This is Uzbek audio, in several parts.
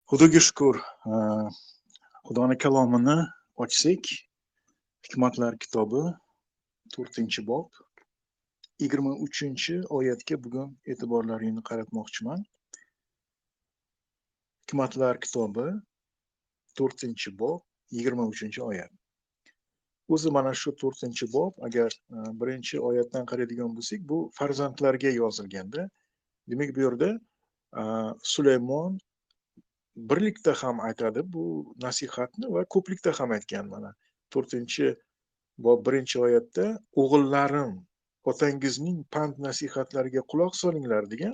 Xudoga shukur, Xudoni kalomini ochsak, Hikmatlar kitobi 4-bob 23-oyatga bugun e'tiborlaringni qaratmoqchiman. Hikmatlar kitobi 4-bob 23-oyat. O'zi mana shu 4-bob, agar birinchi oyatdan qaraydigan bo'lsak, bu farzandlarga yozilganda. Demak, bu yerda Sulaymon birlikda ham aytadi bu nasihatni va ko'plikda ham aytgan. Mana 4-bob 1-oyatda o'g'illarim, otangizning pand nasihatlariga quloq solinglar degan.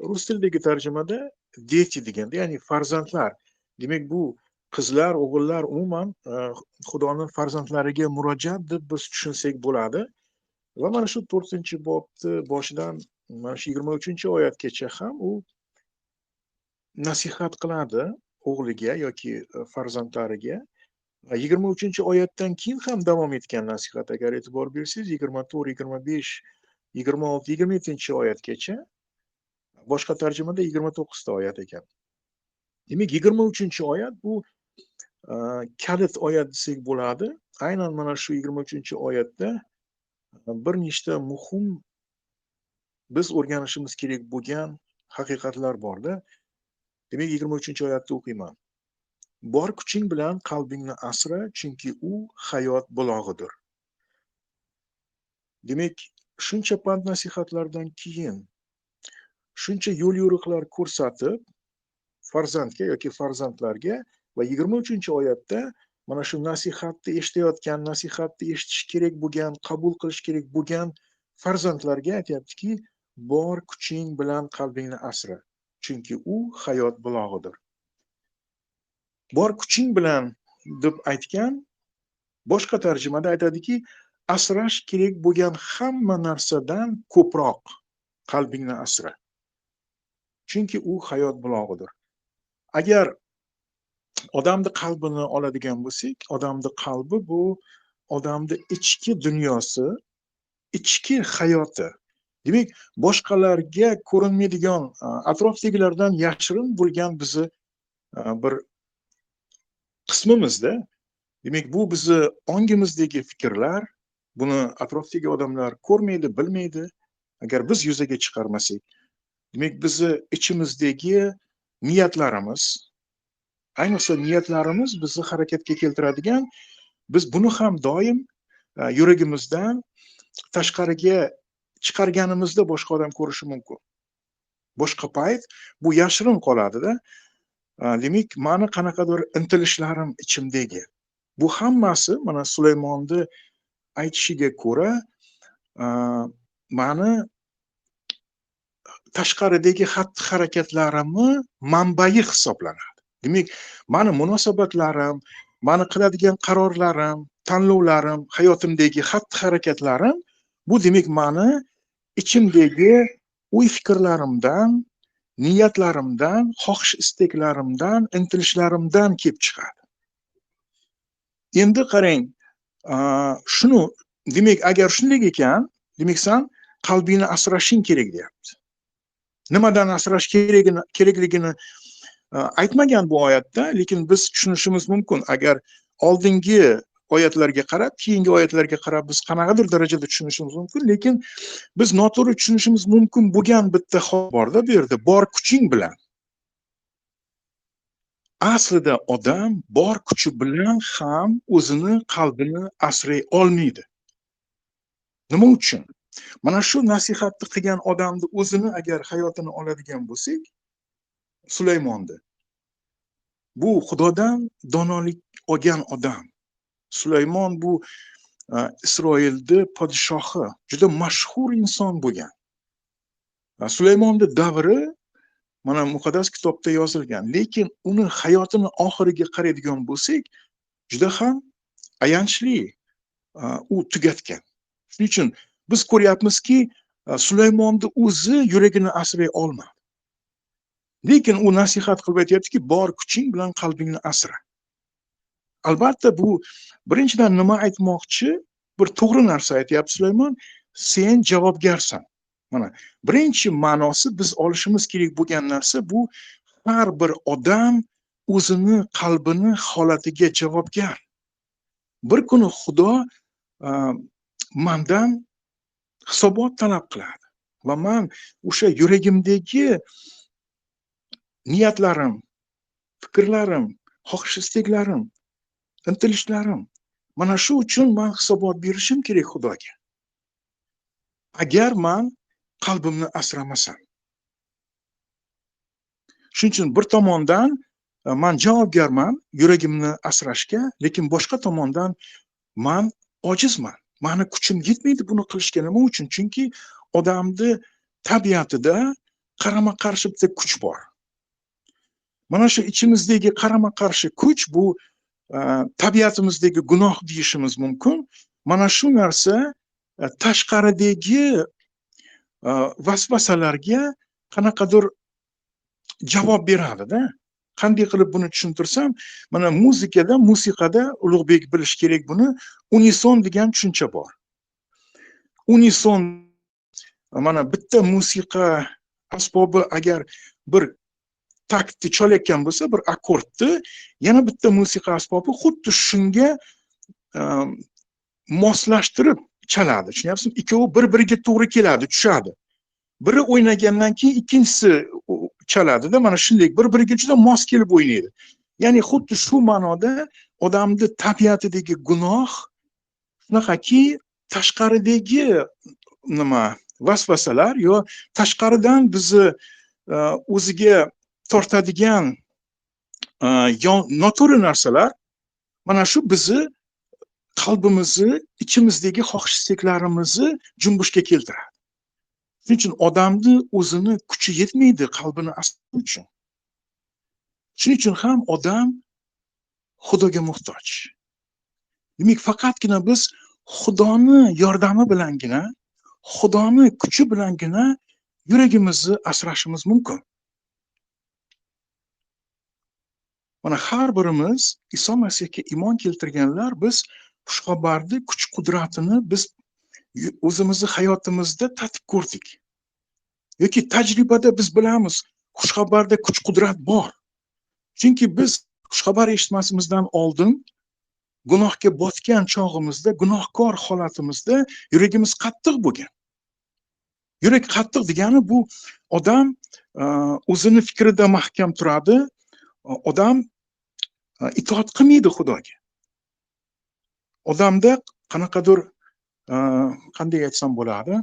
Rus tilidagi tarjimada deti deganda, ya'ni farzandlar. Demak, bu qizlar, o'g'illar umuman Xudoning farzandlariga murojaat deb biz tushunsak bo'ladi. Va mana shu 4-bobni boshidan mana shu 23-oyatgacha ham u nasihat qiladi o'g'liga yoki farzandlariga. 23-oyatdan keyin ham davom etgan nasihat, agar e'tibor bersangiz, 24, 25, 26, 27-oyatgacha, boshqa tarjimada 29-oyat ekan. Demak, 23-oyat bu kalit oyat desak bo'ladi. Aynan mana shu 23-oyatda bir nechta muhim biz o'rganishimiz kerak bo'lgan haqiqatlar borda. Demak, 23-oyatda o'qiyman. Bor kuching bilan qalbingni asra, chunki u hayot bulog'idir. Demak, shuncha pand nasihatlardan keyin, shuncha yo'l yo'riqlar ko'rsatib farzandga yoki farzandlarga, va 23-oyatda mana shu nasihatni eshitayotgan, nasihatni eshitish kerak bo'lgan, qabul qilish kerak bo'lgan farzandlarga aytyaptiki, bor kuching bilan qalbingni asra, chunki u hayot bulog'idir. Bor kuching bilan deb aytgan, boshqa tarjimada aytadiki, asrash kerak bo'lgan hamma narsadan ko'proq qalbingni asra, chunki u hayot bulog'idir. Agar odamni qalbini oladigan bo'lsak, odamni qalbi bu odamni ichki dunyosi, ichki hayoti. Demak, boshqalarga ko'rinmaydigan, atrofdagilardan yashirin bo'lgan bizni bir qismimizda. Demak, bu bizni ongimizdagi fikrlar, buni atrofdagi odamlar ko'rmaydi, bilmaydi. Agar biz yuzaga chiqarmasak, demak, bizni ichimizdagi niyatlarimiz, ayniqsa niyatlarimiz bizni harakatga keltiradigan, biz buni ham doim yuragimizdan tashqariga chiqarganimizda boshqa odam ko'rishi mumkin. Boshqa payt bu yashirin qoladida. Demak, mani qanaqadir intilishlarim ichimdagi. Bu hammasi mana Sulaymonni aytishiga ko'ra, mani tashqaridagi xatti-harakatlarimni manbai hisoblanadi. Demak, mani munosabatlarim, mani qiladigan qarorlarim, tanlovlarim, hayotimdagi xatti-harakatlarim, bu demak mani ichimdagi o'y-fikrlarimdan, niyatlarimdan, xohish-istaklarimdan, intilishlarimdan kelib chiqadi. Endi qarang, shuni, demak, agar shunday ekan, demak, sen qalbingni asrashing kerak deyapti. Nimadan asrash kerakligini aytmagan bu oyatda, lekin biz tushunishimiz mumkin. Agar oldingi oyatlarga qarab, keyingi oyatlarga qarab biz qanaqadir darajada tushunishimiz mumkin, lekin biz noto'g'ri tushunishimiz mumkin bo'lgan bitta hol borda, bu yerda bor kuching bilan. Aslida odam bor kuchi bilan ham o'zini qalbini asray olmaydi. Nima uchun? Mana shu nasihatni qilgan odamni o'zini agar hayotini oladigan bo'lsak, Sulaymonni. Bu Xudodan donolik olgan odam. Sulaymon bu Isroilning podshohi, juda mashhur inson bo'lgan. Sulaymonning davri mana muqaddas kitobda yozilgan, lekin uni hayotini oxiriga qaraydigan bo'lsak, juda ham ayanchli u tugatgan. Shuning uchun biz ko'ryapmizki, Sulaymonni o'zi yuragini asray olmadi. Lekin u nasihat qilib aytayaptiki, bor kuching bilan qalbingni asra. Albatta, bu birinchidan nima aytmoqchi? Bir to'g'ri narsa aytayapti Sulaymon, sen javobgarsan. Mana birinchi ma'nosi biz olishimiz kerak bo'lgan narsa bu har bir odam o'zini qalbini holatiga javobgar. Bir kuni Xudo mendan hisobot talab qiladi va men o'sha yuragimdagi niyatlarim, fikrlarim, xohish-istaklarim, intilishlarim, mana shu uchun men hisobot berishim kerak Xudoga. Agar men qalbimni asramasam. Shuning uchun bir tomondan men javobgarman yuragimni asrashga, lekin boshqa tomondan men ojizman. Meni kuchim yetmaydi buni qilishga. Nima uchun? Chunki odamni tabiatida qarama-qarshi bitta kuch bor. Mana shu ichimizdagi qarama-qarshi kuch bu tabiatimizdagi gunoh deyishimiz mumkin. Mana shu narsa tashqaridagi vasvasalarga qanaqadir javob beradi-da. Qanday qilib buni tushuntirsam, mana musiqada Ulug'bek bilish kerak buni, unison degan tushuncha bor. Unison mana bitta musiqa asbobi agar bir taktni chalayotgan bo'lsa, bir akkordni, yana bitta musiqa asbobi xuddi shunga moslashtirib chaladi. Tushunyapsizmi? Ikkovi bir-biriga to'g'ri keladi, tushadi. Biri o'ynagandan keyin ikkinchisi chaladi-da, mana shunday bir-biriga juda mos kelib o'ynaydi. Ya'ni xuddi shu ma'noda odamning tabiatidagi gunoh shunaqaki tashqaridagi vasvasalar yo tashqaridan bizni o'ziga tortadigan noto'g'ri narsalar mana shu bizni qalbimizni, ichimizdagi xohish-istaklarimizni junbushga keltiradi. Shuning uchun odamni o'zini kuchi yetmaydi qalbini asrash uchun. Shuning uchun ham odam Xudoga muhtoj. Demak, faqatgina biz Xudoni yordami bilangina, Xudoni kuchi bilangina yuragimizni asrashimiz mumkin. Mana har birimiz Iso Masihga iymon keltirganlar biz xushxabarni kuch-qudratini biz o'zimizni hayotimizda tatib ko'rdik. Yoki tajribada biz bilamiz, xushxabarda kuch-qudrat bor. Chunki biz xushxabar eshitmasimizdan oldin gunohga botgan chog'imizda, gunohkor holatimizda yuragimiz qattiq bo'lgan. Yurak qattiq degani bu odam o'zini fikrida mahkam turadi, odam itoat qilmaydi Xudoga. Odamda qanaqadir qanday aytsam bo'ladi?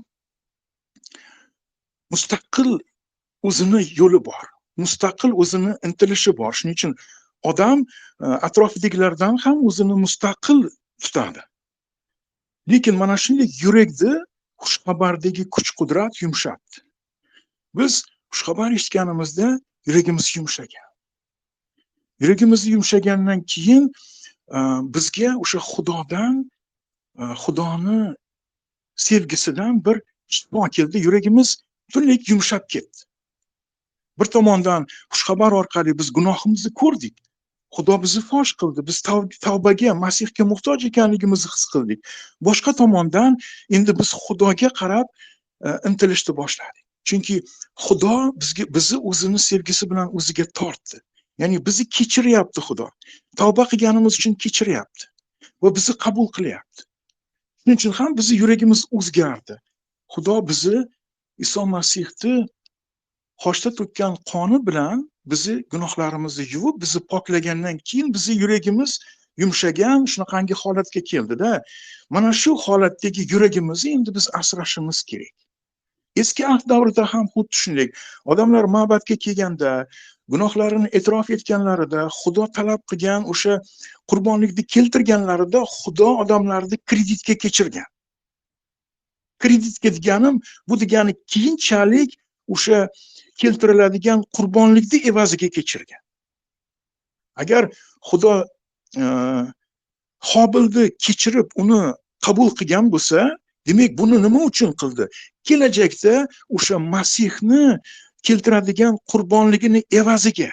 Mustaqil o'zini yo'li bor. Mustaqil o'zini intilishi bor. Shuning uchun odam atrofidagilardan ham o'zini mustaqil tutadi. Lekin mana shunday yurakni xushxabardagi kuch-qudrat yumshatdi. Biz xushxabar eshitganimizda yuragimiz yumshagan. Yuragimiz yumshagandan keyin bizga o'sha Xudoni sevgisidan bir shifo keldi. Yuragimiz butunlay yumshab ketdi. Bir tomondan xushxabar orqali biz gunohimizni ko'rdik. Xudo bizni fosh qildi. Biz tavbaga, Masihga muhtoj ekanligimizni his qildik. Boshqa tomondan endi biz Xudoga qarab intilishni boshladik. Chunki Xudo bizni o'zini sevgisi bilan o'ziga tortdi. Ya'ni bizni kechiryapti Xudo. Tavba qilganimiz uchun kechiryapti va bizni qabul qilyapti. Shuning uchun ham bizni yuragimiz o'zgardi. Xudo bizni Iso Masihni qoshda to'kkan qoni bilan bizni gunohlarimizni yuvib, bizni poklagandan keyin bizni yuragimiz yumshagan shunaqangi holatga keldi-da. Mana shu holatdagi yuragimizni endi biz asrashimiz kerak. Eski ahd davrida ham xuddi shunday. Odamlar ma'batga kelganda, gunohlarini e'tirof etganlarida, Xudo talab qilgan o'sha qurbonlikni keltirganlarida Xudo odamlarni kreditga kechirgan. Kreditga deganim, bu degani keyinchalik o'sha keltiriladigan qurbonlikni evaziga kechirgan. Agar Xudo Hobilni kechirib uni qabul qilgan bo'lsa, demak buni nima uchun qildi? Kelajakda o'sha Masihni keltiradigan qurbonligini evaziga.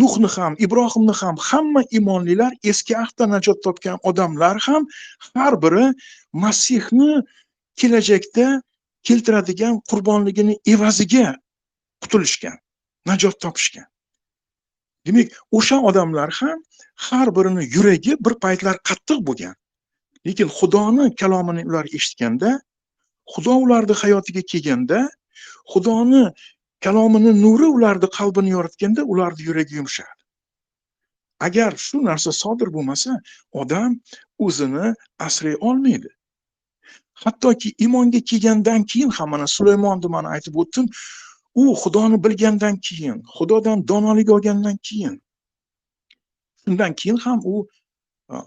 Nuhni ham, Ibrohimni ham, hamma iymonlilar, eski ahdda najot topgan odamlar ham har biri Masihni kelajakda keltiradigan qurbonligini evaziga qutulishgan. najot topishgan. Demak, o'sha odamlar ham har birini yuragi bir paytlar qattiq bo'lgan. Lekin Xudoni kalomini ular eshitganda, Xudo ularning hayotiga kelganda, Xudoni kalomini nuri ularning qalbini yoritganda, ularning yuragi yumshadi. Agar shu narsa sodir bo'lmasa, odam o'zini asray olmaydi. Hattoki iymonga kelgandan keyin ham mana Sulaymonni mana aytib o'tdim, u Xudoni bilgandan keyin, Xudodan donolik olgandan keyin, shundan keyin ham u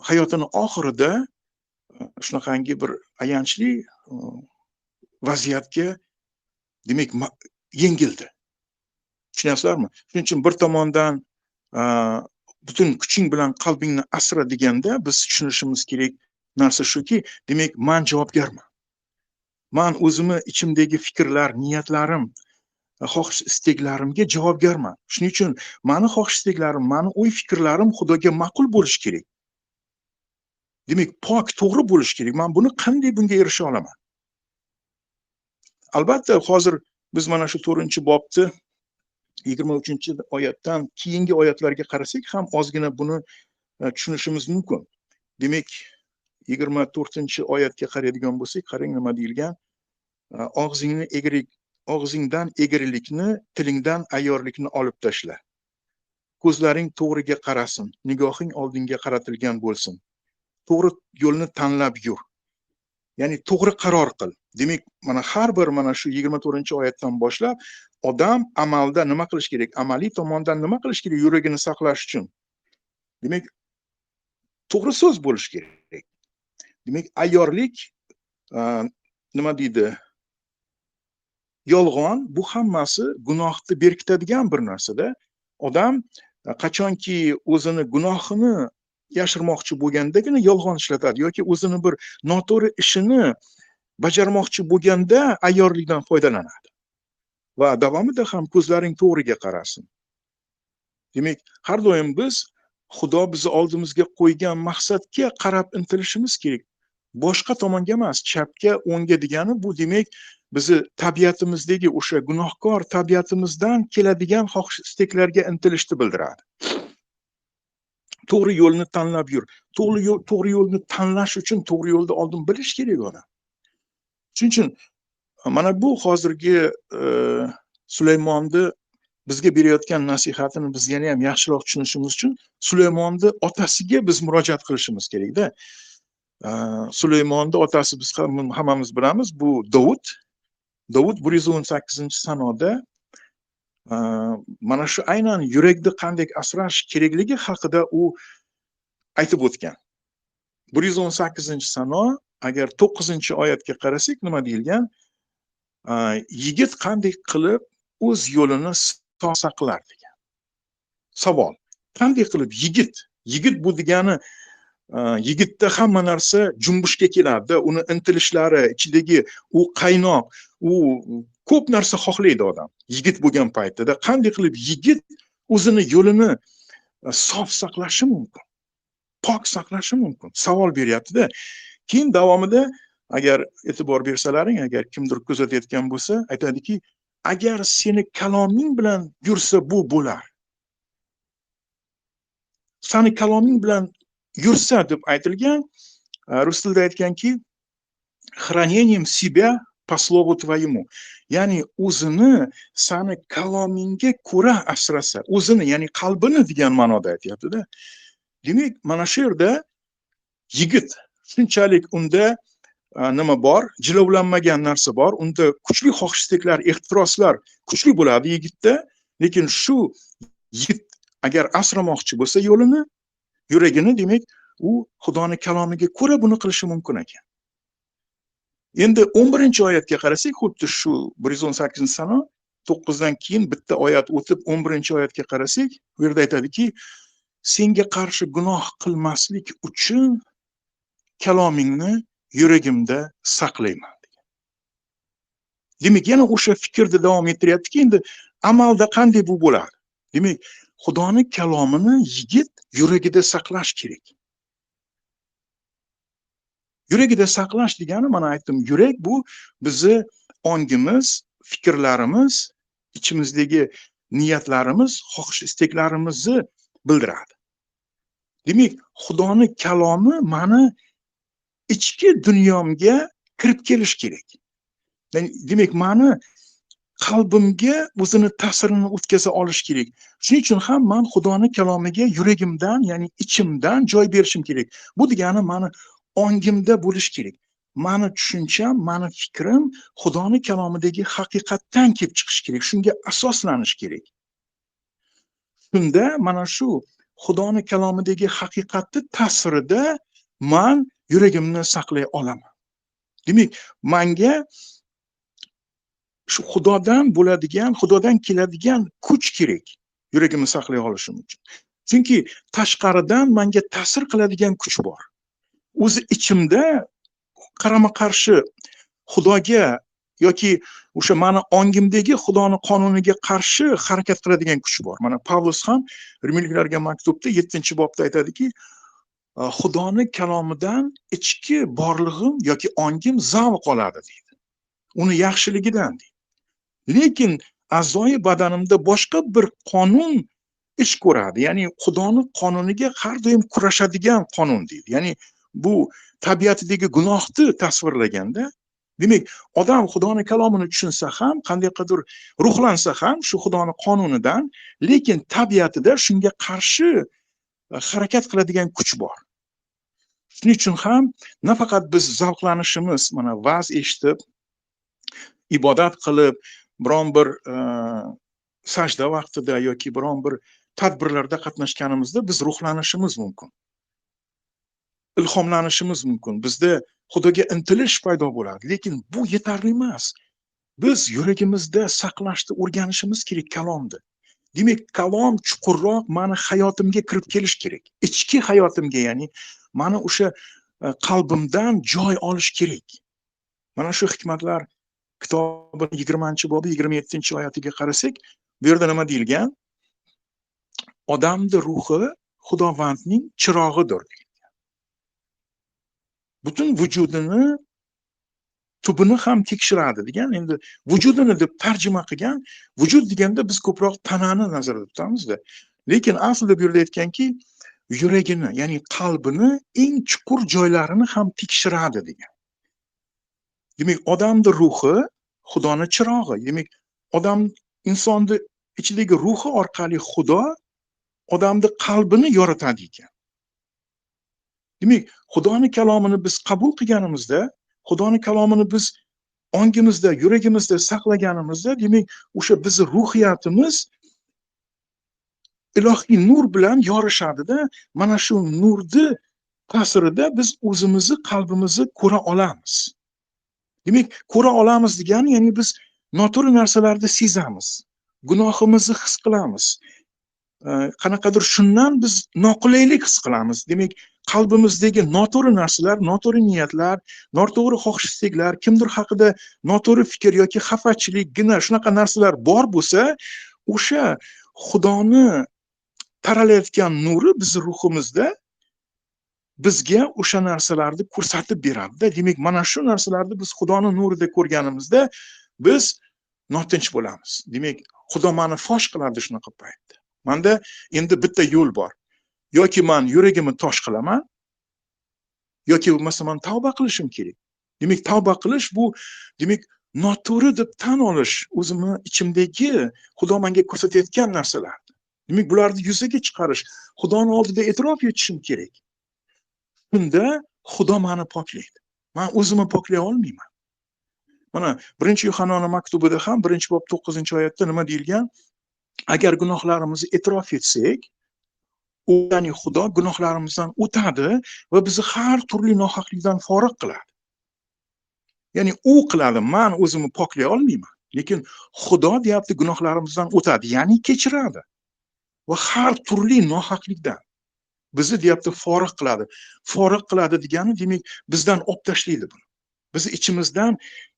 hayotining oxirida shunaqangi bir ayanchli vaziyatga demak yengildi. Tushunyapsizlarmi? Shuning uchun bir tomondan butun kuching bilan qalbingni asra deganda biz tushunishimiz kerak narsa shuki, demak men javobgarman. Men o'zimni ichimdagi fikrlar, niyatlarim, xohish istaklarimga javobgarman. Shuning uchun meni xohish istaklarim, meni o'y fikrlarim Xudoga ma'qul bo'lishi kerak. Demak, pok, to'g'ri bo'lishi kerak. Men buni qanday bunga erisha olaman? Albatta, hozir biz mana shu 4-bobni 23-oyatdan keyingi oyatlarga qarasak ham ozgina buni tushunishimiz mumkin. Demak, 24-oyatga qaraydigan bo'lsak, qarang nima deyilgan? Og'zingdan egrilikni, tilingdan ayyorlikni olib tashla. Ko'zlaring to'g'riga qarasin, nigohing oldinga qaratilgan bo'lsin. To'g'ri yo'lni tanlab yur. Ya'ni to'g'ri qaror qil. Demak, mana har bir mana shu 24-oyatdan boshlab odam amalda nima qilish kerak? Amaliy tomondan nima qilish kerak yuragini saqlash uchun? Demak, to'g'ri so'z bo'lish kerak. Demak, ayyorlik nima deydi? Yolg'on, bu hammasi gunohni berkitadigan bir narsada. Odam qachonki o'zini gunohini yashirmoqchi bo'lgandagina yolg'on ishlatadi yoki o'zini bir noto'g'ri ishini bajarmoqchi bo'lganda ayyorlikdan foydalanadi. Va davomida ham ko'zlaring to'g'riga qarasin. Demak, har doim biz Xudo bizni oldimizga qo'ygan maqsadga qarab intilishimiz kerak. Boshqa tomonga emas, chapga, o'ngga degani bu demak bizni tabiatimizdagi o'sha gunohkor tabiatimizdan keladigan xohish istaklarga intilishni bildiradi. To'g'ri yo'lni tanlab yur. To'g'ri yo'lni tanlash uchun to'g'ri yo'lni oldin bilish kerak odam. Shuning uchun mana bu hozirgi Sulaymonni bizga berayotgan nasihatini biz yana ham yaxshiroq tushunishimiz uchun Sulaymonni otasiga biz murojaat qilishimiz kerak-da. Sulaymonni otasi biz hammamiz bilamiz, bu Davud. Davud 118-sanoda mana shu aynan yurakni qanday asrash kerakligi haqida u aytib o'tgan. 118-sano, agar 9-oyatga qarasak nima deyilgan? Yigit qanday qilib o'z yo'lini saqlar degan. Savol. Qanday qilib yigit bu degani yigitda hamma narsa junbushga keladi, uni intilishlari, ichidagi u qaynoq, u ko'p narsa xohlaydi odam. Yigit bo'lgan paytida qanday qilib yigit o'zini yo'lini sof saqlashi mumkin? Pok saqlashi mumkin? Savol beryapti-da. Keyin davomida agar e'tibor bersalaring, agar kimdir kuzatayotgan bo'lsa, aytadiki, agar seni kaloming bilan yursa bu bo'lar. Seni kaloming bilan yursa deb aytilgan, rus tilida aytganki, хранением себя по слову твоему. Ya'ni o'zini seni kalomingga ko'ra asrasa, o'zini, ya'ni qalbini degan ma'noda aytayapti-da. Demak, mana shu yerda yigit shunchalik unda nima bor? Jilovlanmagan narsa bor. Unda kuchli xohish-istaklar, ehtiroslar kuchli bo'ladi yigitda, lekin shu yigit agar asramoqchi bo'lsa yo'lini, yuragini, demak, u Xudoning kalomiga ko'ra buni qilishi mumkin ekan. Endi 11-oyatga qarasak, xuddi shu 118-sano 9dan keyin bitta oyat o'tib 11-oyatga qarasak, bu yerda aytadiki, senga qarshi gunoh qilmaslik uchun kalomingni yuragimda saqlayman degan. Demak, yana o'sha fikrni davom ettiryaptiki, endi amalda qanday bu bo'ladi? Demak, Xudoning kalomini yigit yuragida saqlash kerak. Yuragida saqlash degani, mana aytdim, yurak bu bizni ongimiz, fikrlarimiz, ichimizdagi niyatlarimiz, xohish istaklarimizni bildiradi. Demak, Xudoning kalomi mani ichki dunyomga kirib kelish kerak. Demak, mani qalbimga o'zini ta'sirini o'tkaza olish kerak. Shuning uchun ham men Xudoning kalomiga yuragimdan, ya'ni ichimdan joy berishim kerak. Bu degani mani ongimda bo'lish kerak. Mani tushuncham, mani fikrim Xudoning kalomidagi haqiqatdan kelib chiqish kerak. Shunga asoslanish kerak. Shunda mana shu Xudoning kalomidagi haqiqatni ta'sirida men yuragimni saqlay olaman. Demak, menga shu Xudodan bo'ladigan, Xudodan keladigan kuch kerak yuragimni saqlay olishim uchun. Chunki tashqaridan menga ta'sir qiladigan kuch bor. O'zi ichimda qarama-qarshi Xudoga yoki o'sha meni ongimdagi Xudoning qonuniga qarshi harakat qiladigan kuch bor. Mana Pavlus ham Rimliklarga maktubda 7-bobda aytadiki, Xudoning kalomidan ichki borlig'im yoki ongim zavq oladi deydi. Uni yaxshiligidan deydi. Lekin a'zoyi badanimda boshqa bir qonun ish ko'radi. Ya'ni Xudoning qonuniga har doim kurashadigan qonun deydi. Ya'ni bu tabiatidagi gunohni tasvirlaganda, demak, odam Xudoning kalomini tushunsa ham, qandaydir ruhlansa ham shu Xudoning qonunidan, lekin tabiatida shunga qarshi harakat qiladigan kuch bor. Shuning uchun ham nafaqat biz zavqlanishimiz, mana va'z eshitib, ibodat qilib, biron bir sajda vaqtida yoki biron bir tadbirlarda qatnashganimizda biz ruhlanishimiz mumkin. Ilhomlanishimiz mumkin. Bizda Xudoga intilish paydo bo'ladi, lekin bu yetarli emas. Biz yuragimizda saqlashni o'rganishimiz kerak kalomni. Demak, kalom chuqurroq meni hayotimga kirib kelish kerak. Ichki hayotimga, ya'ni meni o'sha qalbimdan joy olish kerak. Mana shu hikmatlar kitobining 20-bobi 27-oyatiga qarasak, bu yerda nima deyilgan? Odamning ruhi Xudovandning chirog'idir. Butun vujudini tubini ham tekshiradi degan. Endi vujudini deb tarjima qilgan, vujud deganda biz ko'proq tanani nazarda tutamiz-da. Lekin aslida bu yerda aytganki, yuragini, ya'ni qalbini eng chuqur joylarini ham tekshiradi degan. Demak, odamning ruhi Xudoning chirog'i. Demak, odam insonning ichidagi ruhi orqali Xudo odamning qalbini yoritadi ekan. Demak, Xudoning kalomini biz qabul qilganimizda, Xudoning kalomini biz ongimizda, yuragimizda saqlaganimizda, demak, o'sha bizning ruhiyatimiz ilohiy nur bilan yorishadi-da, mana shu nurni ta'sirida biz o'zimizni, qalbimizni ko'ra olamiz. Demak, ko'ra olamiz degani, ya'ni biz noto'g'ri narsalarni sezamiz, gunohimizni his qilamiz. Qanaqadir shundan biz noqulaylik his qilamiz. Demak, qalbimizdagi noto'g'ri narsalar, noto'g'ri niyatlar, noto'g'ri xohish-istaklar, kimdir haqida noto'g'ri fikr yoki xafachilik, gina shunaqa narsalar bor bo'lsa, o'sha Xudoni taralayotgan nuri bizning ruhimizda bizga o'sha narsalarni ko'rsatib beradi-da. Demak, mana shu narsalarni biz Xudoning nurida ko'rganimizda biz notinch bo'lamiz. Demak, Xudo meni fosh qiladi shunaqa paytda. Menda endi bitta yo'l bor. Yoki men yuragimni tosh qilaman, yoki bo'lmasa men tavba qilishim kerak. Demak, tavba qilish bu, demak, noto'g'ri deb tan olish, o'zimni ichimdagi Xudo menga ko'rsatayotgan narsalar. Demak, bularni yuzaga chiqarish, Xudoning oldida e'tirof etishim kerak. Bunda Xudo meni poklaydi. Men o'zimni poklay olmayman. Mana 1-Yuhanna maktubida ham 1-bob 9-oyatda nima deyilgan? Agar gunohlarimizni e'tirof etsak, ya'ni Xudo gunohlarimizdan o'tadi va bizni har turli nohaqlikdan forig' qiladi. Ya'ni u qiladi, men o'zimni poklay olmayman. Lekin Xudo deyapti gunohlarimizdan o'tadi, ya'ni kechiradi. Va har turli nohaqlikdan bizni deyapti forig' qiladi. Forig' qiladi degani, demak, bizdan olib tashlaydi buni. Bizni ichimizdan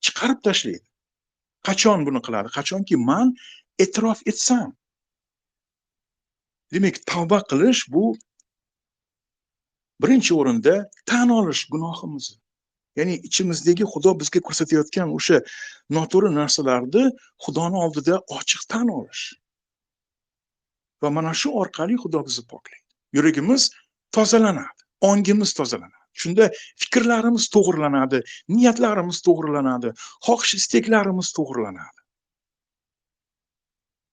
chiqarib tashlaydi. Qachon buni qiladi? Qachonki men e'tirof etsam. Demak, tavba qilish bu birinchi o'rinda tan olish gunohimizni. Ya'ni ichimizdagi Xudo bizga ko'rsatayotgan o'sha noto'g'ri narsalarni Xudoning oldida ochiq tan olish. va mana shu orqali Xudo bizni poklaydi. Yuragimiz tozalanadi, ongimiz tozalanadi. Shunda fikrlarimiz to'g'rilanadi, niyatlarimiz to'g'rilanadi, xohish istaklarimiz to'g'rilanadi.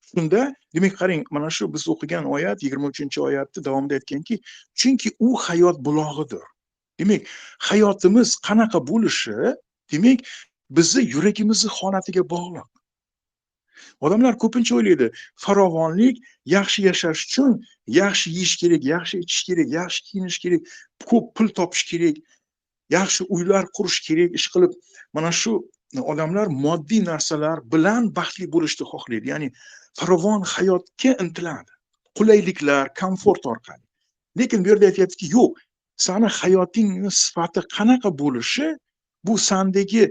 Shunda demak qarang, mana shu biz o'qigan oyat 23-oyatda davomida aytganki, chunki u hayot bulog'idir. Demak, hayotimiz qanaqa bo'lishi, demak, bizni yuragimizni holatiga bog'liq. Odamlar ko'pincha o'ylaydi, farovonlik yaxshi yashash uchun yaxshi yeyish kerak, yaxshi ichish kerak, yaxshi kiyinish kerak, ko'p pul topish kerak, yaxshi uylar qurish kerak, ish qilib, mana shu odamlar moddiy narsalar bilan baxtli bo'lishni xohlaydi. Ya'ni farovon hayotga intiladi. Qulayliklar, komfort orqali. Lekin bu yerda aytayaptiki, yo'q, sani hayotingning sifati qanaqa bo'lishi bu sendagi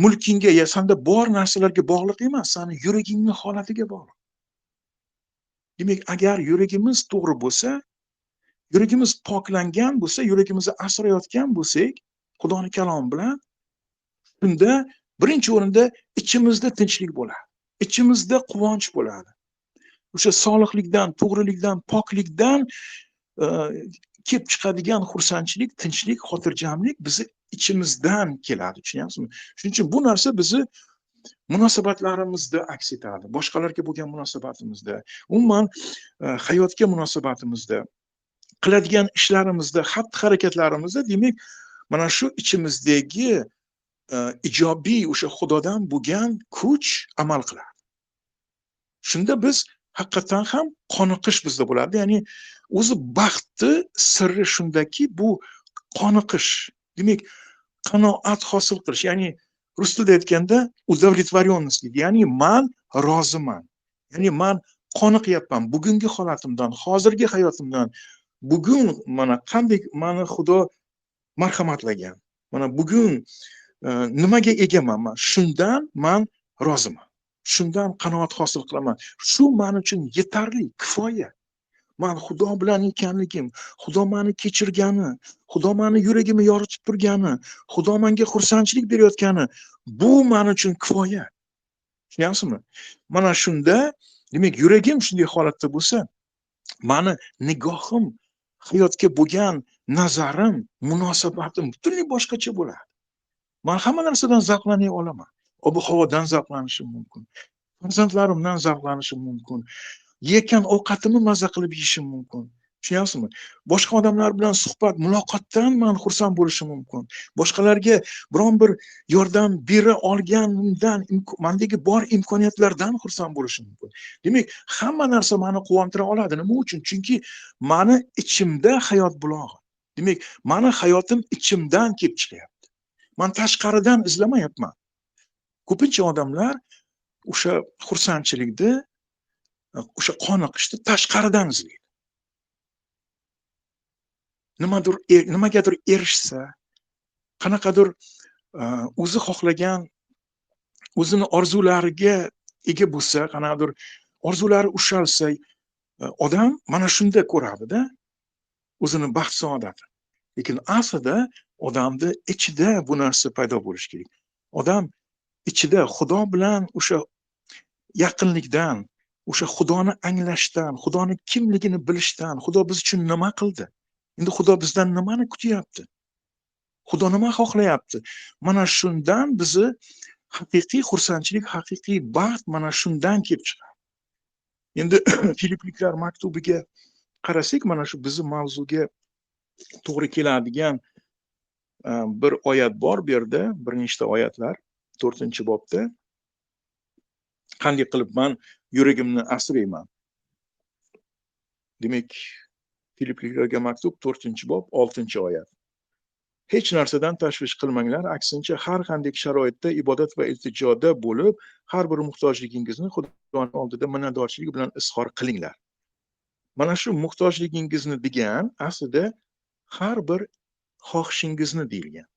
mulkingga, ya senda bor narsalarga bog'liq emas, seni yuragingning holatiga bog'liq. Demak, agar yuragimiz to'g'ri bo'lsa, yuragimiz poklangan bo'lsa, yuragimizni asrayotgan bo'lsak, Xudoning kalomi bilan, shunda birinchi o'rinda ichimizda tinchlik bo'ladi. Ichimizda quvonch bo'ladi. O'sha solihlikdan, to'g'rilikdan, poklikdan kelib chiqadigan xursandchilik, tinchlik, xotirjamlik bizni ichimizdan keladi, tushunyapsizmi? Shuning uchun bu narsa bizni munosabatlarimizda aks etadi, boshqalarga bo'lgan munosabatimizda, umuman hayotga munosabatimizda, qiladigan ishlarimizda, xatti-harakatlarimizda, demak, mana shu ichimizdagi ijobiy o'sha Xudodan bo'lgan kuch amal qiladi. Shunda biz haqiqatan ham qoniqish bizda bo'ladi. Ya'ni o'zi baxtni sirri shundaki, bu qoniqish. Demak, qanoat hosil qilish, ya'ni rus tilida aytganda udovlетворенность, ya'ni men roziman. Ya'ni men qoniqyapman bugungi holatimdan, hozirgi hayotimdan. Bugun mana qanday meni Xudo marhamatlagan. Mana bugun nimaga egaman? Shundan men roziman. Shundan qanoat hosil qilaman. Shu men uchun yetarli, kifoya. Men Xudo bilan ekanligim, Xudo meni kechirgani, Xudo meni yuragimni yoritib turgani, Xudo menga xursandchilik berayotgani, bu men uchun kifoya. Tushunyapsizmi? Mana shunda, demak, yuragim shunday holatda bo'lsa, meni nigohim, hayotga bo'lgan nazarim, munosabatim butunlay boshqacha bo'ladi. Men hamma narsadan zavqlana olaman. Ob-havodan zavqlanishim mumkin. Farzandlarimdan zavqlanishim mumkin. Yeyotgan ovqatimni maza qilib yeyishim mumkin. Tushunyapsizmi? Boshqa odamlar bilan suhbat, muloqotdan men xursand bo'lishim mumkin. Boshqalarga biron bir yordam bera olganimdan, mendagi bor imkoniyatlardan xursand bo'lishim mumkin. Demak, hamma narsa meni quvontira oladi. Nima uchun? Chunki meni ichimda hayot bulog'i. Demak, meni hayotim ichimdan kelib chiqyapti. Men tashqaridan izlamayapman. Ko'pincha odamlar o'sha xursandchilikni, o'sha qoniqishni tashqaridan izlaydi. Nimagadir erishsa, qanaqadir o'zi xohlagan, o'zini orzulariga ega bo'lsa, qanaqadir orzulari ushalsa, odam mana shunda ko'radi-da, o'zini baxt saodatini. Lekin aslida odamni ichida bu narsa paydo bo'lishi kerak. Odam ichida Xudo bilan o'sha yaqinlikdan, o'sha Xudoni anglashdan, Xudoni kimligini bilishdan, Xudo biz uchun nima qildi? Endi Xudo bizdan nimani kutyapti? Xudo nima xohlayapti? Mana shundan bizni haqiqiy xursandchilik, haqiqiy baxt mana shundan kelib chiqadi. Endi Filipliklar maktubiga qarasak, mana shu bizning mavzuga to'g'ri keladigan bir oyat bor bu yerda, bir nechta oyatlar 4-bobda. Qanday qilib men yuragimni asrayman? Demak, Filipliklarga maktub 4-bob 6-oyat. Hech narsadan tashvish qilmanglar, aksincha har qanday sharoitda ibodat va iltijoda bo'lib, har bir muhtojligingizni Xudoning oldida minnatdorchilik bilan izhor qilinglar. Mana shu muhtojligingizni degan aslida har bir xohishingizni deyilgan.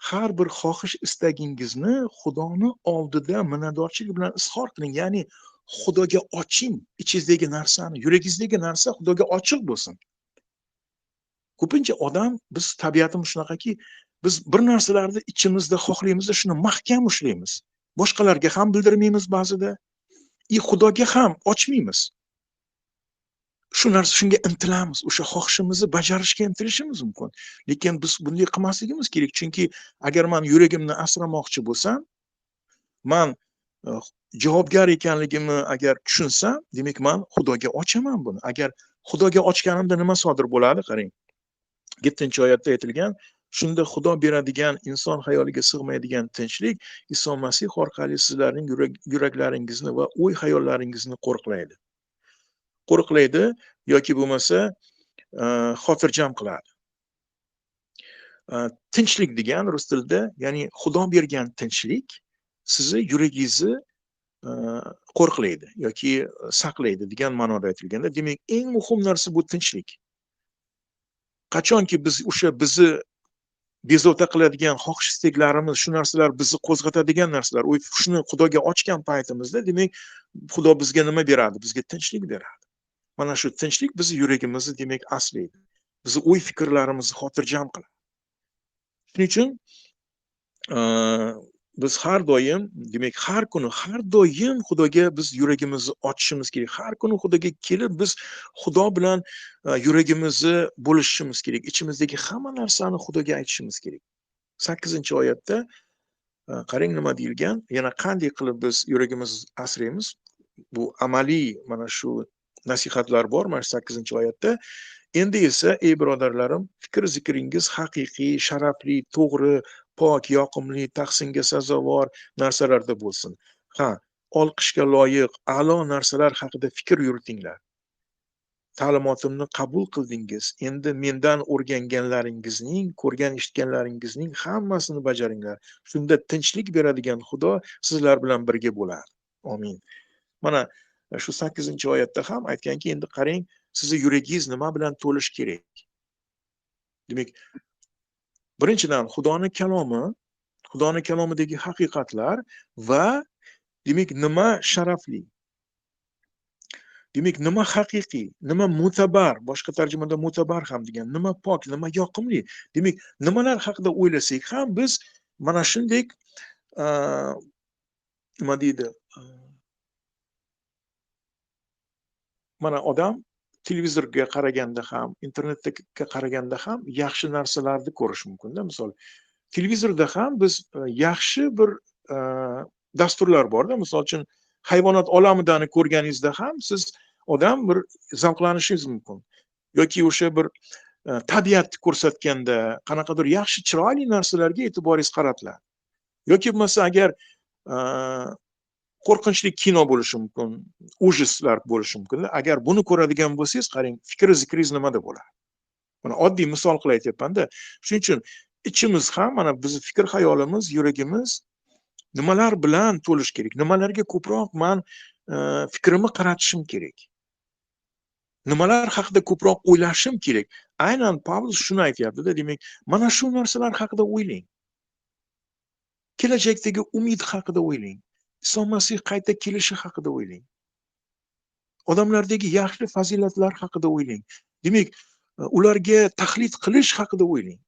Har bir xohish istagingizni Xudoning oldida minnatdorchilik bilan izhor qiling, ya'ni Xudoga oching, ichingizdagi narsani, yuragingizdagi narsa Xudoga ochiq bo'lsin. Ko'pincha odam, biz tabiatimiz shunaqaki, biz bir narsalarni ichimizda xohlaymiz, shuni mahkam ushlaymiz. Boshqalarga ham bildirmaymiz ba'zida, Xudoga ham ochmaymiz. shu narsa, shunga intilamiz, o'sha xohishimizni bajarishga intilishimiz mumkin. Lekin biz bunday qilmasligimiz kerak, chunki agar men yuragimni asramoqchi bo'lsam, men javobgar ekanligimni agar tushunsam, demak men Xudoga ochaman buni. Agar Xudoga ochganimda nima sodir bo'ladi? Qarang. 7-oyatda aytilgan, shunda Xudo beradigan, inson xayoliga sig'maydigan tinchlik Iso Masih orqali sizlarning yuraklaringizni va o'y hayollaringizni qo'riqlaydi. Qo'riqlaydi yoki bo'lmasa xotirjam qiladi. Tinchlik degan rus tilida, ya'ni Xudo bergan tinchlik sizni yuragingizni qo'riqlaydi yoki saqlaydi degan ma'noda aytilganda, demak eng muhim narsa bu tinchlik. Qachonki biz o'sha bizni bezovta qiladigan xohish istaklarimiz, shu narsalar bizni qo'zg'atadigan narsalar, shuni Xudoga ochgan paytimizda, demak Xudo bizga nima beradi? Bizga tinchlik beradi. Mana shu tinchlik bizni yuragimizni demak aslaydi. Bizni o'y fikrlarimizni xotirjam qiladi. Shuning uchun biz har doim, demak har kuni, har doim Xudoga biz yuragimizni ochishimiz kerak. Har kuni Xudoga kelib biz Xudo bilan yuragimizni bo'lishimiz kerak. Ichimizdagi hamma narsani Xudoga aytishimiz kerak. 8-oyatda qarang nima deyilgan? Yana qanday qilib biz yuragimizni asraymiz? Bu amaliy mana shu nasihatlar bor mana 8-oyatda. Endi esa ey birodarlarim, fikr zikringiz haqiqiy, sharafli, to'g'ri, pok, yoqimli, tahsinga sazovor narsalarda bo'lsin. Olqishga loyiq, a'lo narsalar haqida fikr yuritinglar. Ta'limotimni qabul qildingiz. Endi mendan o'rganganlaringizning, ko'rgan eshitganlaringizning hammasini bajaringlar. Shunda tinchlik beradigan Xudo sizlar bilan birga bo'ladi. Amin. Mana shu 8-oyatda ham aytganki, endi qarang, sizni yuragingiz nima bilan to'lish kerak? Demak, birinchidan Xudoning kalomidagi haqiqatlar va demak nima sharafli? Demak, nima haqiqiy, nima mutabar, boshqa tarjimada mutabar ham degan, nima pok, nima yoqimli. Demak, nimalar haqida o'ylasak ham biz mana shunday nima deydi? Mana odam televizorga qaraganda ham, internetga qaraganda ham yaxshi narsalarni ko'rish mumkin-da. Misol, televizorda ham biz yaxshi bir dasturlar bor-da. Misol uchun, hayvonot olamidani ko'rganingizda ham siz odam bir zavqlanishingiz mumkin. Yoki o'sha bir tabiatni ko'rsatganda qanaqadir yaxshi, chiroyli narsalarga e'tiboringiz qaratiladi. Yoki bo'lmasa agar qo'rqinchli kino bo'lishi mumkin, ujislar bo'lishi mumkin. Agar buni ko'radigan bo'lsangiz, qarang, fikr zikringiz nimada bo'ladi? Mana oddiy misol qilib aytyapman-da. Shuning uchun ichimiz ham, mana bizning fikr hayolimiz, yuragimiz nimalar bilan to'lish kerak? Nimalarga ko'proq men fikrimni qaratishim kerak? Nimalar haqida ko'proq o'ylashim kerak? Aynan Pavlus shuni aytyapti-da, demak, mana shu narsalar haqida o'ylang. Kelajakdagi umid haqida o'ylang. Iso Masih qayta kelishi haqida o'ylang. Odamlardagi yaxshi fazilatlar haqida o'ylang. Demak, ularga taqlid qilish haqida o'ylang.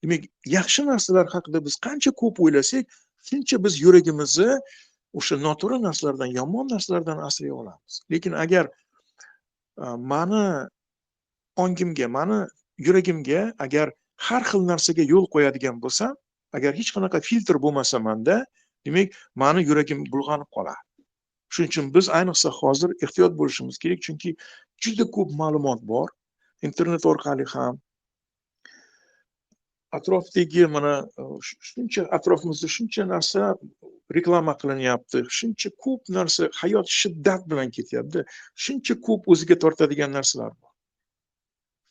Demak, yaxshi narsalar haqida biz qancha ko'p o'ylasak, shuncha biz yuragimizni o'sha noto'g'ri narsalardan, yomon narsalardan asray olamiz. Lekin agar mani ongimga, mani yuragimga agar har xil narsaga yo'l qo'yadigan bo'lsam, agar hech qanaqa filtr bo'lmasa menda, demak, mani yuragim bulg'anib qoladi. Shuning uchun biz ayniqsa hozir ehtiyot bo'lishimiz kerak, chunki juda ko'p ma'lumot bor. Internet orqali ham atrofdagi mana shuncha atrofimizda shuncha narsa reklama qilinyapti, shuncha ko'p narsa, hayot shiddat bilan ketyapti, shuncha ko'p o'ziga tortadigan narsalar bor.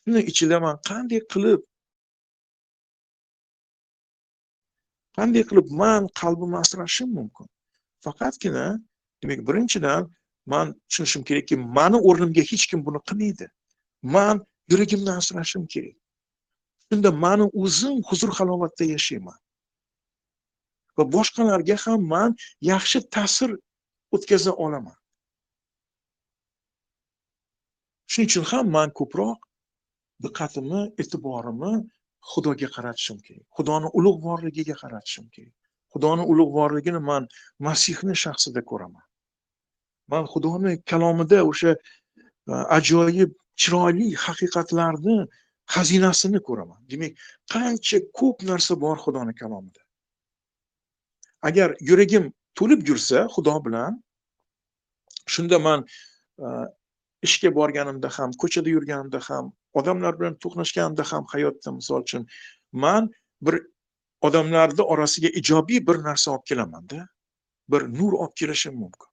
Shuni ichida men qanday qilib men qalbimni asrashim mumkin? Faqatgina, demak, birinchidan men tushunishim kerakki, meni o'rnimga hech kim buni qilmaydi. Men yuragimni asrashim kerak. Shunda meni o'zim huzur halovatda yashayman. Va boshqalarga ham men yaxshi ta'sir o'tkaza olaman. Shuning uchun ham men ko'proq diqqatimni, e'tiborimni Xudoga qaratishim kerak. Xudoning ulug'vorligiga qaratishim kerak. Xudoning ulug'vorligini men Masihning shaxsida ko'raman. man Xudoni kalomida o'sha ajoyib chiroyli haqiqatlarni xazinasini ko'raman. Demak, qancha ko'p narsa bor Xudoni kalomida. Agar yuragim to'lib yursa Xudo bilan, shunda man ishga borganimda ham, ko'chada yurganimda ham, odamlar bilan to'qnashganimda ham hayotda, misol uchun, man bir odamlarni orasiga ijobiy bir narsa olib kelamanda, bir nur olib kelishim mumkin.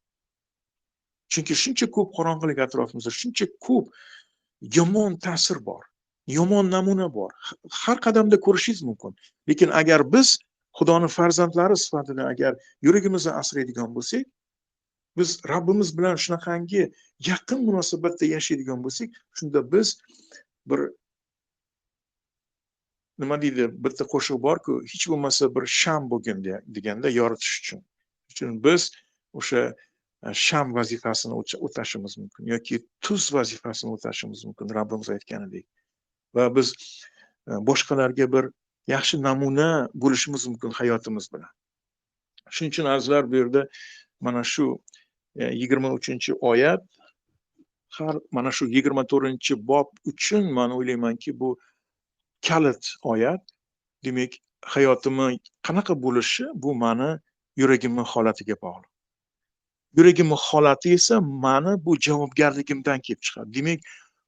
Chunki shuncha ko'p qorong'ilik atrofimizda, shuncha ko'p yomon ta'sir bor, yomon namuna bor. Har qadamda ko'rishingiz mumkin. Lekin agar biz Xudoni farzandlari sifatida agar yuragimizni asraydigan bo'lsak, biz Rabbimiz bilan shunaqangi yaqin munosabatda yashaydigan bo'lsak, shunda biz bir nima deydi, bitta qo'shiq bor-ku, hech bo'lmasa bir sham bo'lgin deganda yoritish uchun biz o'sha sham vazifasini o'tashimiz mumkin yoki tuz vazifasini o'tashimiz mumkin, Rabbimiz aytganidek. Va biz boshqalarga bir yaxshi namuna bo'lishimiz mumkin hayotimiz bilan. Shuning uchun azizlar, bu yerda mana shu 23-oyat, har mana shu 24-bob uchun men o'ylaymanki bu kalit oyat. Demak, hayotimning qanaqa bo'lishi bu meni yuragimning holatiga bog'liq. Yuragimning holati esa meni bu javobgarligimdan kelib chiqadi. Demak,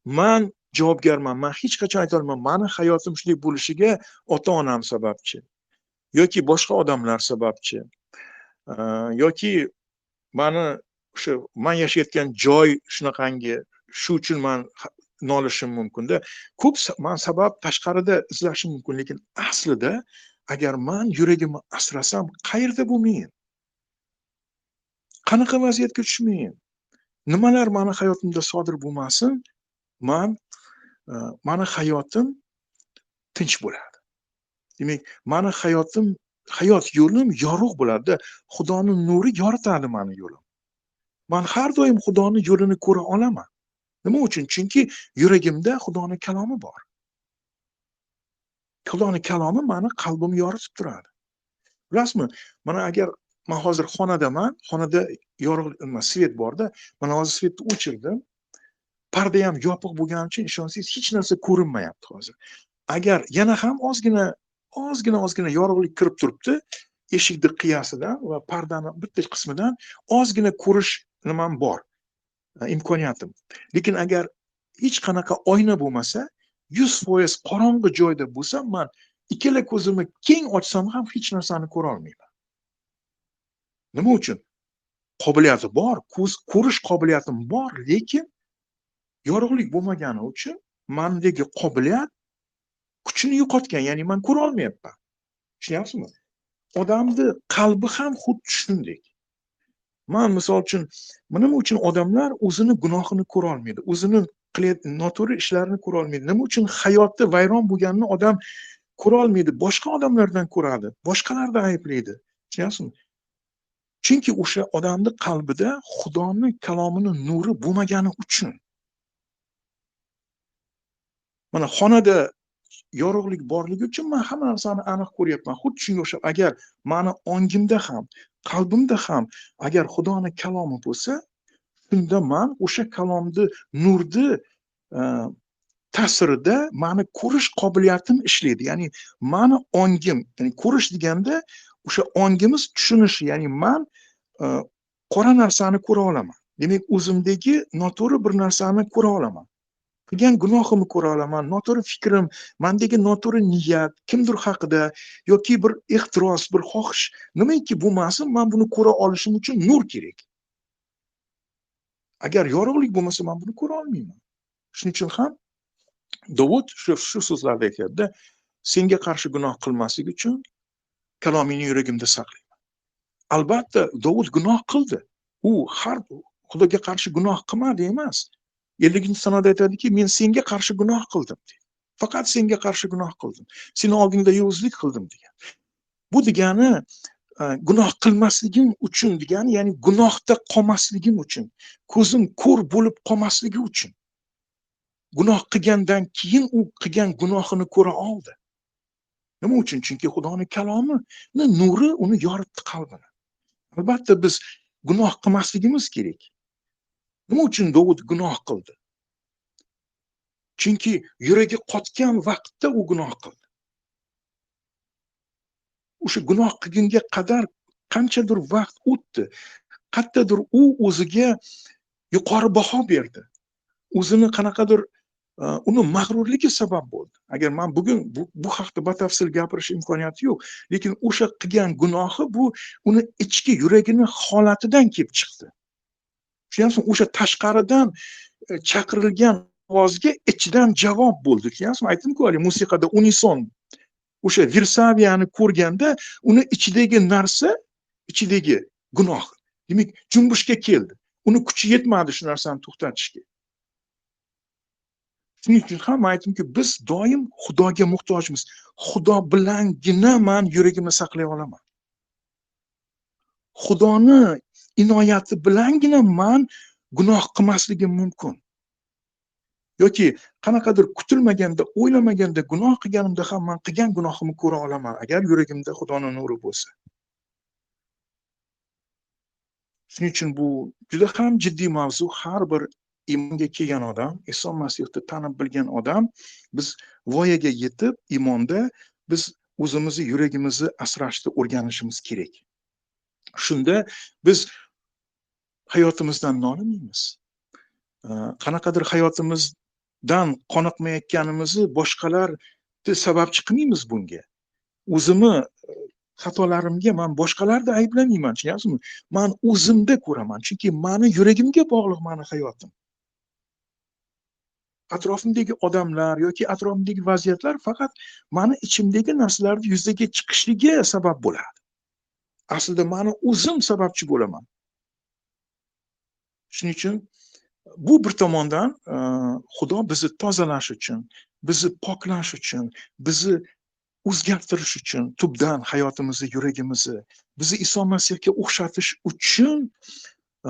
men javobgarman. Men hech qachon ayta olmayman, meni hayotim shunday bo'lishiga ota-onam sababchi yoki boshqa odamlar sababchi yoki meni o'sha men yashayotgan joy shunaqangi, shu uchun men nolishim mumkin-da. Ko'p men sabab tashqarida izlashim mumkin, lekin aslida agar men yuragimni asrasam, qayerda bo'lmayin, qanaqa vaziyatga tushmayin, nimalar meni hayotimda sodir bo'lmasin, meni hayotim tinch bo'ladi. Demak, meni hayotim, hayot yo'lim yorug' bo'ladi. Xudoning nuri yoritadi meni yo'lim. Men har doim Xudoning yo'lini ko'ra olaman. Nima uchun? Chunki yuragimda Xudoning kalomi bor. Xudoning kalomi meni qalbimni yoritib turadi. Bilasizmi? Mana agar men hozir xonadaman, xonada yorug' svet borda, mana hozir svetni o'chirdim. Parda ham yopiq bo'lgani uchun ishonsangiz hech narsa ko'rinmayapti hozir. Agar yana ham ozgina yorug'lik kirib turibdi, eshikni qiyasidan va pardani bitta qismidan ozgina ko'rish nimam bor, imkoniyatim. Lekin agar hech qanaqa oyna bo'lmasa, 100% qorong'i joyda bo'lsam, men ikkala ko'zimni keng ochsam ham hech narsani ko'ra olmayman. Nima uchun? Qobiliyati bor, ko'rish qobiliyatim bor, lekin yorug'lik bo'lmagani uchun mendagi qobiliyat kuchini yo'qotgan, ya'ni men ko'ra olmayapman. Tushunyapsizmi? Odamning qalbi ham xuddi shunday. Men misol uchun, nima uchun odamlar o'zini gunohini ko'ra olmaydi, o'zini qilayotgan noto'g'ri ishlarini ko'ra olmaydi? Nima uchun hayotda vayron bo'lganini odam ko'ra olmaydi? Boshqa odamlardan ko'radi, boshqalarni ayblaydi. Tushunyapsizmi? Chunki o'sha odamning qalbida Xudoning kalomining nuri bo'lmagani uchun. Mana xonada yorug'lik borligi uchun men hamma narsani aniq ko'ryapman. Xuddi shunga o'xshab, agar meni ongimda ham, qalbimda ham agar Xudoning kalomi bo'lsa, shunda men o'sha kalomni nurni ta'sirida meni ko'rish qobiliyatim ishlaydi. Ya'ni meni ongim, ya'ni ko'rish deganda o'sha ongimiz tushunishi, ya'ni men qora narsani ko'ra olaman. Demak, o'zimdagi noto'g'ri bir narsani ko'ra olaman. Qilgan gunohimni ko'ra olaman, noto'g'ri fikrim, mendagi noto'g'ri niyat, kimdir haqida yoki bir ehtiros, bir xohish, nimaiki bo'lmasin, men buni ko'ra olishim uchun nur kerak. Agar yorug'lik bo'lmasa, men buni ko'ra olmayman. Shuning uchun ham Davud shu so'zlarda aytadi: senga qarshi gunoh qilmaslik uchun kalomingni yuragimda saqlayman. Albatta, Davud gunoh qildi. U har Xudoga qarshi gunoh qilmadi emas. 50-sanoda aytadiki, men senga qarshi gunoh qildim deydi. Faqat senga qarshi gunoh qildim. Seni oldingda yovuzlik qildim degan. Bu degani gunoh qilmasligim uchun degani, ya'ni gunohda qolmasligim uchun, ko'zim ko'r bo'lib qolmasligi uchun. Gunoh qilgandan keyin u qilgan gunohini ko'ra oldi. Nima uchun? Chunki Xudoning kalomining nuri uni yoritdi qalbini. Albatta biz gunoh qilmasligimiz kerak. Nima uchun Dovud gunoh qildi? Chunki yuragi qotgan vaqtda u gunoh qildi. O'sha gunoh qilgunga qadar qanchadir vaqt o'tdi. Qayerdadir u o'ziga yuqori baho berdi. O'zini qanaqadir uni mag'rurligi sabab bo'ldi. Agar men bugun bu haqda batafsil gapirish imkoniyati yo'q, lekin o'sha qilgan gunohi bu uni ichki yuragini holatidan kelib chiqdi. Tushunyapsizmi? O'sha tashqaridan chaqirilgan ovozga ichidan javob bo'ldi. Tushunyapsizmi? Aytdim-ku, hali musiqada unison o'sha Versaviyani ko'rganda uni ichidagi narsa, ichidagi gunoh, demak, junbushga keldi. Uni kuchi yetmadi shu narsani to'xtatishga. Shuning uchun ham aytdimki, biz doim Xudoga muhtojmiz. Xudo bilangina men yuragimni saqlay olaman. Xudoni inoyati bilangina men gunoh qilmasligim mumkin. Yoki qanaqadir kutilmaganda, o'ylamaganda gunoh qilganimda ham men qilgan gunohimni ko'ra olaman, agar yuragimda Xudoning nuri bo'lsa. Shuning uchun bu juda ham jiddiy mavzu. Har bir iymonga kelgan odam, Iso Masihni tanib bilgan odam, biz voyaga yetib iymonda biz o'zimizni yuragimizni asrashni o'rganishimiz kerak. Shunda biz hayotimizdan nolimaymiz. Qanaqadir hayotimizdan qoniqmayotganimizni boshqalarni sababchi qilmaymiz bunga. O'zimni xatolarimga men boshqalarni ayblamayman, tushunyapsizmi? Men o'zimda ko'raman, chunki meni yuragimga bog'liq meni hayotim. Atrofimdagi odamlar yoki atrofimdagi vaziyatlar faqat meni ichimdagi narsalarni yuzaga chiqishiga sabab bo'ladi. Aslida meni o'zim sababchi bo'laman. Shuning uchun bu bir tomondan Xudo bizni tozalash uchun, bizni poklash uchun, bizni o'zgartirish uchun, tubdan hayotimizni, yuragimizni, bizni Iso Masihga o'xshatish uchun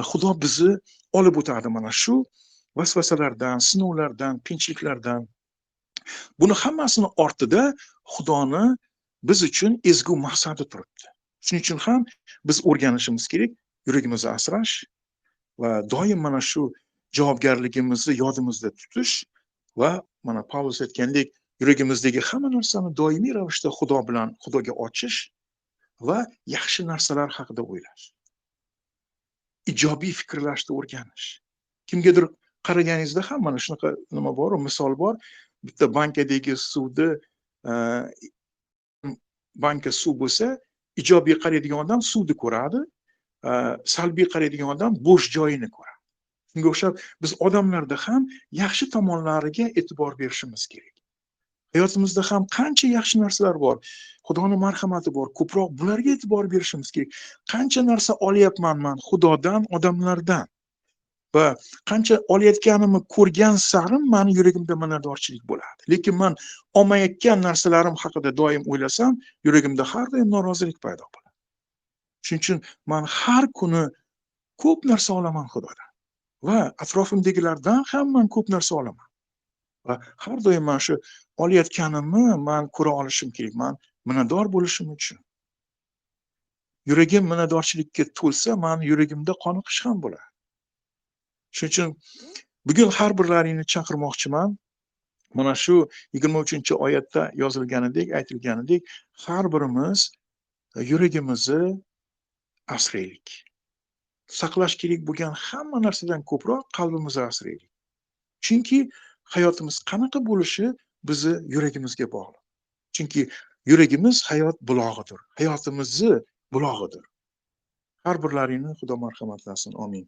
Xudo bizni olib o'tadi mana shu vasvasalardan, sinovlardan, qiyinchiliklardan. Buni hammasini ortida Xudoni biz uchun ezgu maqsadi turibdi. Shuning uchun ham biz o'rganishimiz kerak, yuragimizni asrash va doim mana shu javobgarligimizni yodimizda tutish va mana Pavlus aytgandek, yuragimizdagi hamma narsani doimiy ravishda Xudoga ochish va yaxshi narsalar haqida o'ylash. Ijobiy fikrlashni o'rganish. Kimgadir qaraganingizda ham mana shunaqa nima bor, misol bor. Bitta bankadagi suvni banka suv bo'lsa, ijobiy qaraydigan odam suvni ko'radi, salbiy qaraydigan odam bo'sh joyini ko'radi. Shunga o'xshab biz odamlarda ham yaxshi tomonlariga e'tibor berishimiz kerak. Hayotimizda ham qancha yaxshi narsalar bor, Xudoning marhamati bor, ko'proq bularga e'tibor berishimiz kerak. Qancha narsa olyapman men Xudodan, odamlardan va qancha olayotganimni ko'rgan sari meni yuragimda minnatdorchilik bo'ladi. Lekin men olmayotgan narsalarim haqida doim o'ylasam, yuragimda har doim norozilik paydo bo'ladi. Shuning uchun men har kuni ko'p narsa olaman Xudodan va atrofimdagilardan ham men ko'p narsa olaman. Va har doim men shu olayotganimni men ko'ra olishim kerak. Men minnatdor bo'lishim uchun. Yuragim minnatdorchilikka to'lsa, men yuragimda qoniqish ham bo'ladi. Shuning uchun bugun har birlaringni chaqirmoqchiman. Mana shu 23-oyatda yozilganidek, aytilganidek, har birimiz yuragimizni asraylik. Saqlash kerak bo'lgan hamma narsadan ko'proq qalbimizni asraylik. Chunki hayotimiz qanaqa bo'lishi bizni yuragimizga bog'liq. Chunki yuragimiz hayot bulog'idir. Hayotimizni bulog'idir. Har birlaringni Xudo marhamatlasin. Amin.